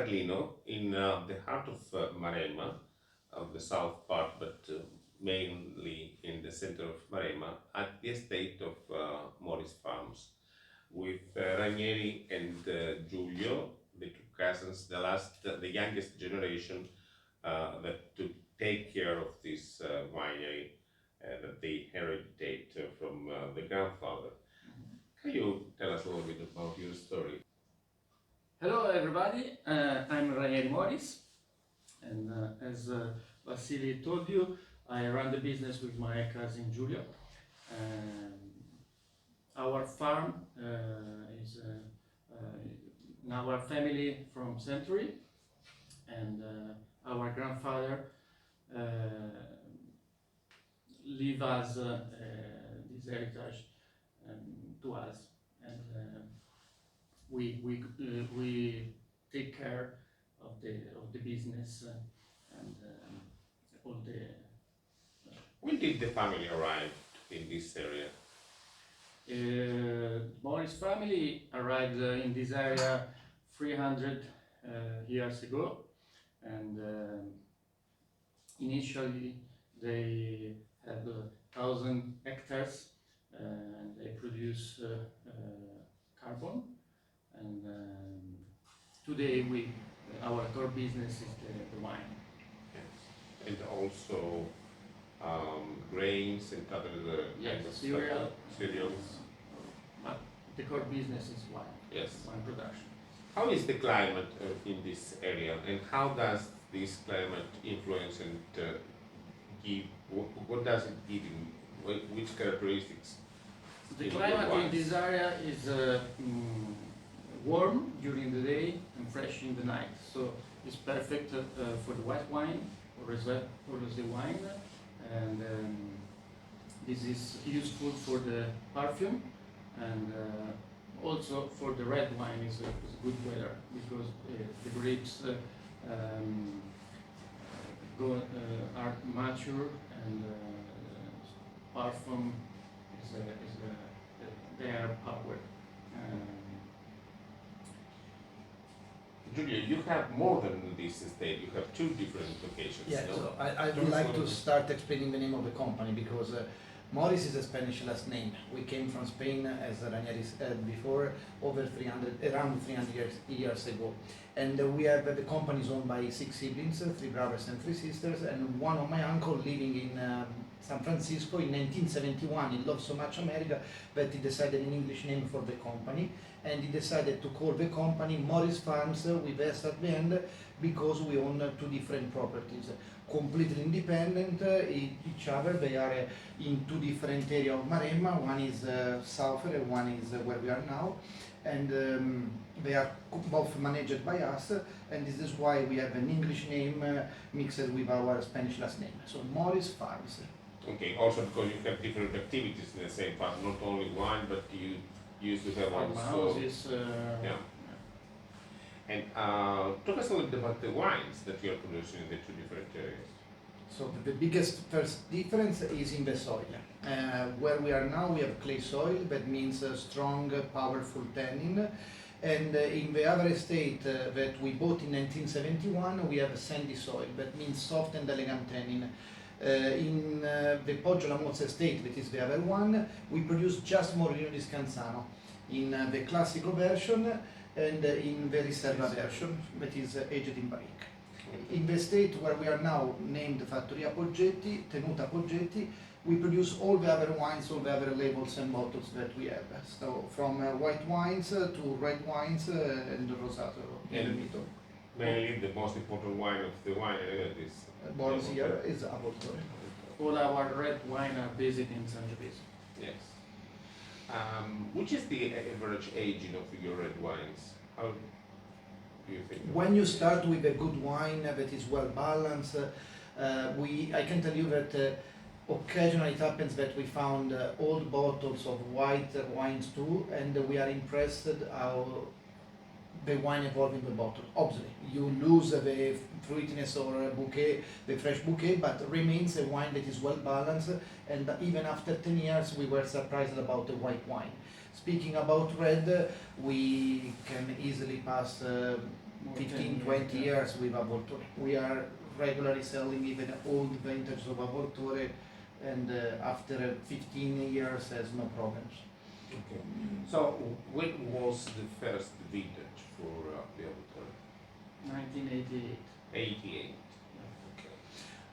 Carlino, in the heart of Maremma, of the south part, but mainly in the center of Maremma, at the estate of Moris Farms, with Ranieri and Giulio, the two cousins, the youngest generation that to take care of this winery that they inherited from the grandfather. Can you tell us a little bit about your story? Hello everybody, I'm Ranieri Moris, and as Vasily told you, I run the business with my cousin Julio. Our farm is in our family from century, and our grandfather leave us this heritage to us, and we take care of the business and all the. When did the family arrive in this area? Moris family arrived in this area 300 years ago, and initially they had 1,000 hectares, and they produce carbon. And today our core business is the wine. Yes. And also grains and other kinds of cereals. But the core business is wine. Yes. Wine production. How is the climate in this area, and how does this climate influence and give? What does it give? Which characteristics? The climate in this area is warm during the day and fresh in the night, so it's perfect for the white wine or rosé wine, and this is useful for the perfume, and also for the red wine is good weather, because the grapes are mature, and perfume they are powered. Julia, you have more than this estate. You have two different locations. Yeah, no? so I would like to start explaining the name of the company, because Moris is a Spanish last name. We came from Spain, as Ranieri said before, around 300 years ago. And we have the company is owned by 6 siblings, 3 brothers and 3 sisters, and one of my uncle living in San Francisco in 1971. He loved so much America that he decided an English name for the company, and he decided to call the company Moris Farms with S at the end, because we own 2 different properties, completely independent each other. They are in 2 different areas of Maremma. One is south and one is where we are now, and they are both managed by us, and this is why we have an English name mixed with our Spanish last name, so Moris Farms. Okay, also because you have different activities in the same part, not only wine, but you used to have also. Yeah. And talk us a little bit about the wines that you are producing in the 2 different areas. So the biggest first difference is in the soil. Where we are now, we have clay soil, that means strong, powerful tannin. And in the other estate that we bought in 1971, we have sandy soil, that means soft and elegant tannin. In the Poggio La Mozza estate, that is the other one, we produce just Morellino di Scanzano in the Classico version and in the Riserva version, that is aged in barrique. In the estate where we are now, named Fattoria Poggetti, Tenuta Poggetti, we produce all the other wines, all the other labels and bottles that we have. So from white wines to red wines and Rosato in the middle. Mainly the most important wine of the wine area is Born here is Avoltore. All our red wine are based in Sangiovese. Yes. Which is the average aging of your red wines? How do you think? When you start with a good wine that is well balanced, I can tell you that occasionally it happens that we found old bottles of white wines too, and we are impressed how the wine evolves in the bottle. Obviously, you lose the fruitiness or bouquet, the fresh bouquet, but remains a wine that is well balanced, and even after 10 years we were surprised about the white wine. Speaking about red, we can easily pass more 15, 10 20 yeah. years with Avvoltore. We are regularly selling even old vintage of Avvoltore, and after 15 years has no problems. Okay. So when was the first vintage for the Avvoltore? 1988. 88. Okay.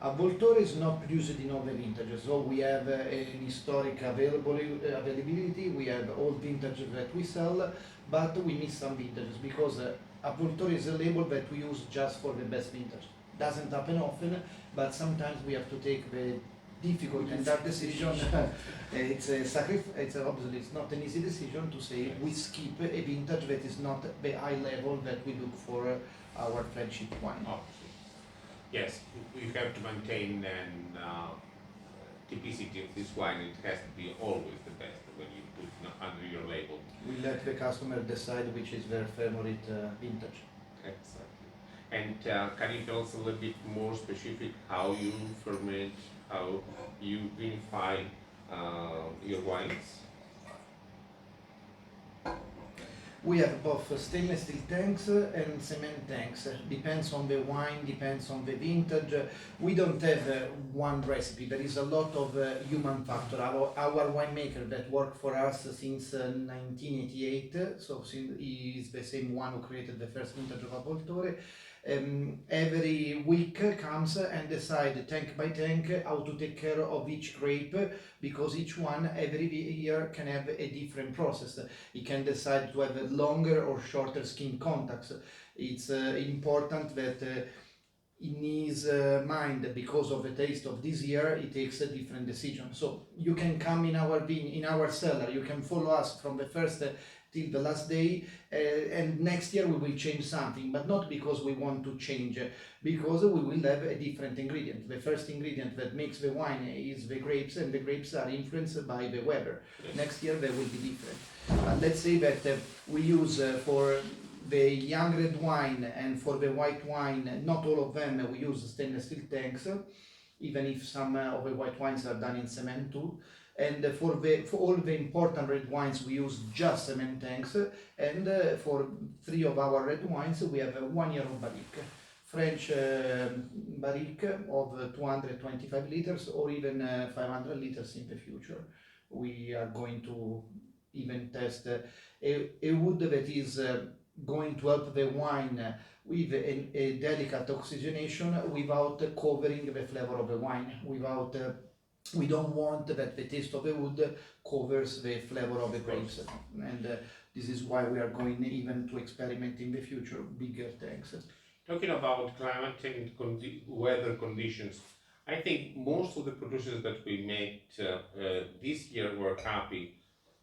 Avvoltore is not produced in all the vintages, so we have an historic availability, we have old vintage that we sell, but we miss some vintages because Avvoltore is a label that we use just for the best vintage. Doesn't happen often, but sometimes we have to take the difficult and dark decision. It's a obviously it's not an easy decision to say we skip a vintage that is not the high level that we look for our flagship wine. Oh, yes, you have to maintain an typicity of this wine. It has to be always the best when you put it under your label. We let the customer decide which is their favorite vintage. Exactly. And can you tell us a little bit more specific how you ferment, how you vinify your wines? We have both stainless steel tanks and cement tanks. Depends on the wine, depends on the vintage. We don't have one recipe. There is a lot of human factor. Our winemaker that worked for us since 1988, so he is the same one who created the first vintage of Avvoltore. Every week comes and decide tank by tank how to take care of each grape, because each one every year can have a different process. He can decide to have longer or shorter skin contacts. It's important that in his mind, because of the taste of this year, he takes a different decision. So you can come in our cellar, you can follow us from the first till the last day, and next year we will change something, but not because we want to change, because we will have a different ingredient. The first ingredient that makes the wine is the grapes, and the grapes are influenced by the weather. Yes. Next year they will be different. But let's say that we use for the young red wine and for the white wine, not all of them, we use stainless steel tanks, even if some of the white wines are done in cement too. And for all the important red wines we use just cement tanks, and for 3 of our red wines we have a 1-year-old barrique, French barrique of 225 liters or even 500 liters in the future. We are going to even test a wood that is going to help the wine with a delicate oxygenation without covering the flavor of the wine, we don't want that the taste of the wood covers the flavor of the grapes, and this is why we are going even to experiment in the future bigger tanks. Talking about climate and weather conditions, I think most of the producers that we met this year were happy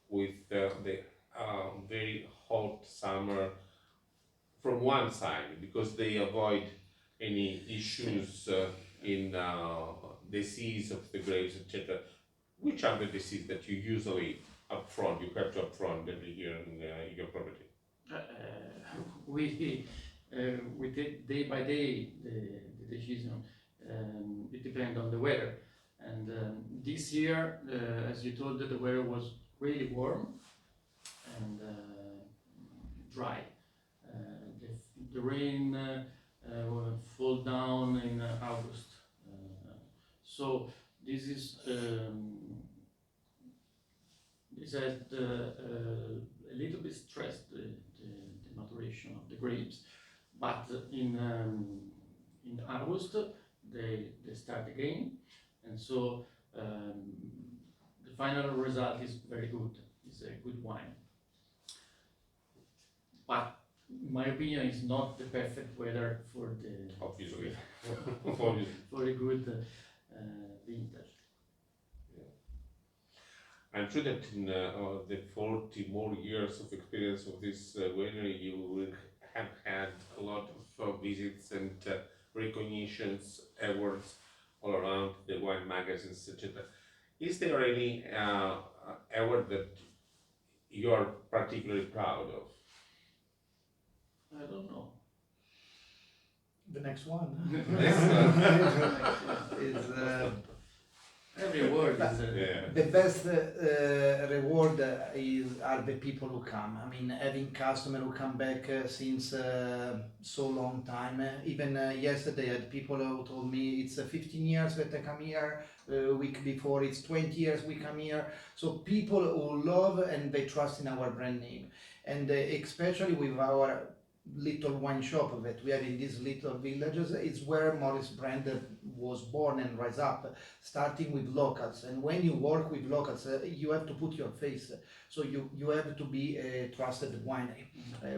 with the very hot summer from one side, because they avoid any issues in disease of the grapes, etc. Which are the diseases that you usually you have to upfront every year in your property? We take day by day the decision. It depends on the weather. And this year, as you told, the weather was really warm and dry. The rain will fall down in August. So this has a little bit stressed the maturation of the grapes, but in August they start again, and so the final result is very good. It's a good wine, but in my opinion, it's not the perfect weather for the Obviously. for a good vintage. I'm sure that in the 40 more years of experience of this winery, you will have had a lot of visits and recognitions, awards all around the wine magazines, etc. Is there any award that you are particularly proud of? I don't know. The next one Next one. is Every word But is Yeah. the best reward are the people who come. I mean, having customer who come back since so long time. Even yesterday, I had people who told me it's 15 years that I come here. Week before, it's 20 years we come here. So people who love and they trust in our brand name, and especially with our little wine shop that we have in these little villages, it's where Moris brand was born and rise up, starting with locals. And when you work with locals, you have to put your face. So you have to be a trusted winery.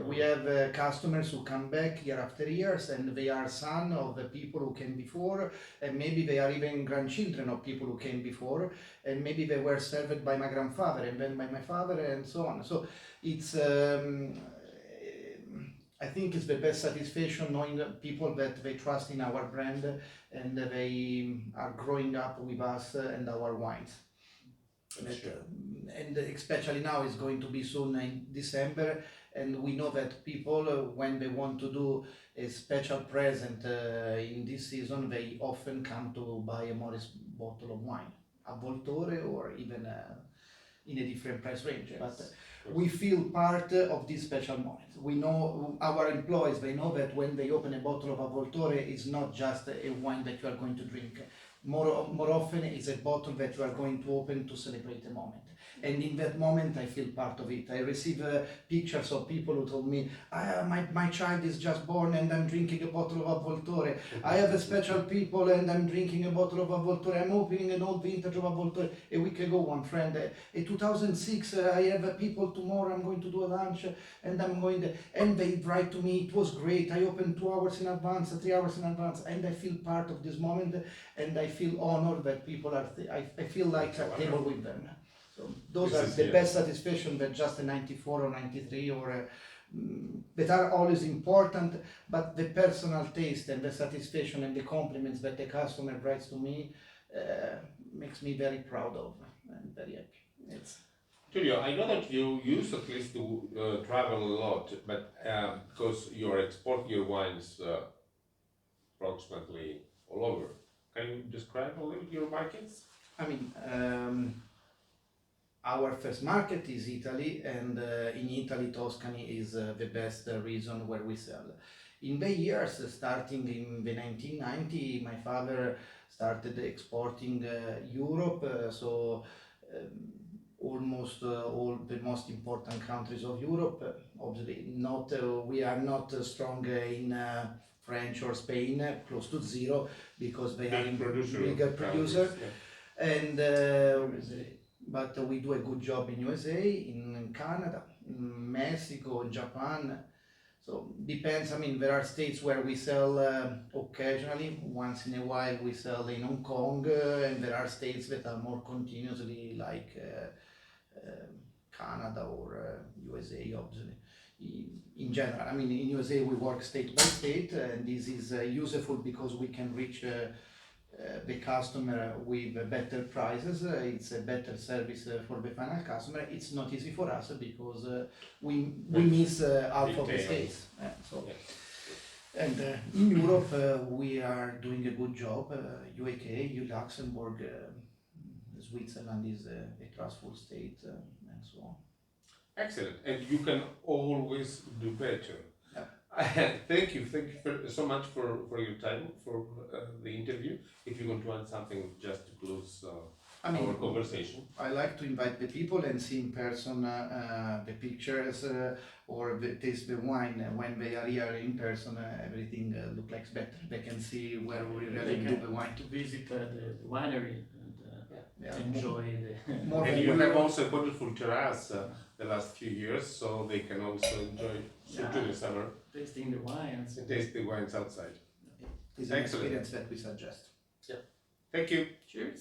We have customers who come back year after years, and they are son of the people who came before, and maybe they are even grandchildren of people who came before, and maybe they were served by my grandfather and then by my father and so on. So it's I think it's the best satisfaction knowing that people that they trust in our brand and they are growing up with us and our wines. That's true. And especially now it's going to be soon in December, and we know that people when they want to do a special present in this season, they often come to buy a Moris bottle of wine, a Voltore, or even in a different price range. Yes. But we feel part of this special moment. We know our employees, they know that when they open a bottle of Avoltore, it's not just a wine that you are going to drink. More often, it's a bottle that you are going to open to celebrate a moment. And in that moment, I feel part of it. I receive pictures of people who told me, my child is just born and I'm drinking a bottle of Avoltore. I have a special people and I'm drinking a bottle of Avoltore. I'm opening an old vintage of Avoltore. A week ago, one friend, in 2006, I have people tomorrow, I'm going to do a lunch and I'm going to, and they write to me, it was great. I opened 2 hours in advance, 3 hours in advance, and I feel part of this moment, and I feel honored that people are, I feel like at table with them. So those This are is the it. best satisfaction that just a 94 or 93 or that are always important, but the personal taste and the satisfaction and the compliments that the customer writes to me makes me very proud of and very happy. It's Julio, I know that you used at least to travel a lot, but because you export your wines approximately all over. Can you describe a little your markets? I mean, our first market is Italy, and in Italy, Tuscany is the best region where we sell. In the years, starting in the 1990, my father started exporting Europe, so almost all the most important countries of Europe. Obviously, not we are not strong in French or Spain, close to zero, because they are Big producer. bigger producer. Countries, And USA. but we do a good job in USA, in Canada, in Mexico, in Japan. So depends. I mean, there are states where we sell occasionally. Once in a while, we sell in Hong Kong, and there are states that are more continuously, like Canada or USA, obviously. In general, I mean, in USA we work state by state, and this is useful because we can reach the customer with better prices. It's a better service for the final customer. It's not easy for us because we miss half of the Retail. states. So. Yeah. And in Europe, we are doing a good job. UK, Luxembourg, Switzerland is a trustful state, and so on. Excellent, and you can always do better. Yeah. Thank you so much for your time, for the interview. If you want to add something just to close our conversation. I like to invite the people and see in person the pictures or taste the wine. When they are here in person, everything looks like better. They can see where we really do the wine. To visit the winery and Yeah. enjoy the. More And than you we have are- also a wonderful terrace the last few years, so they can also enjoy during the summer Tasting the wines. and taste the wines outside. It's an Excellent. experience that we suggest. Thank you. Cheers.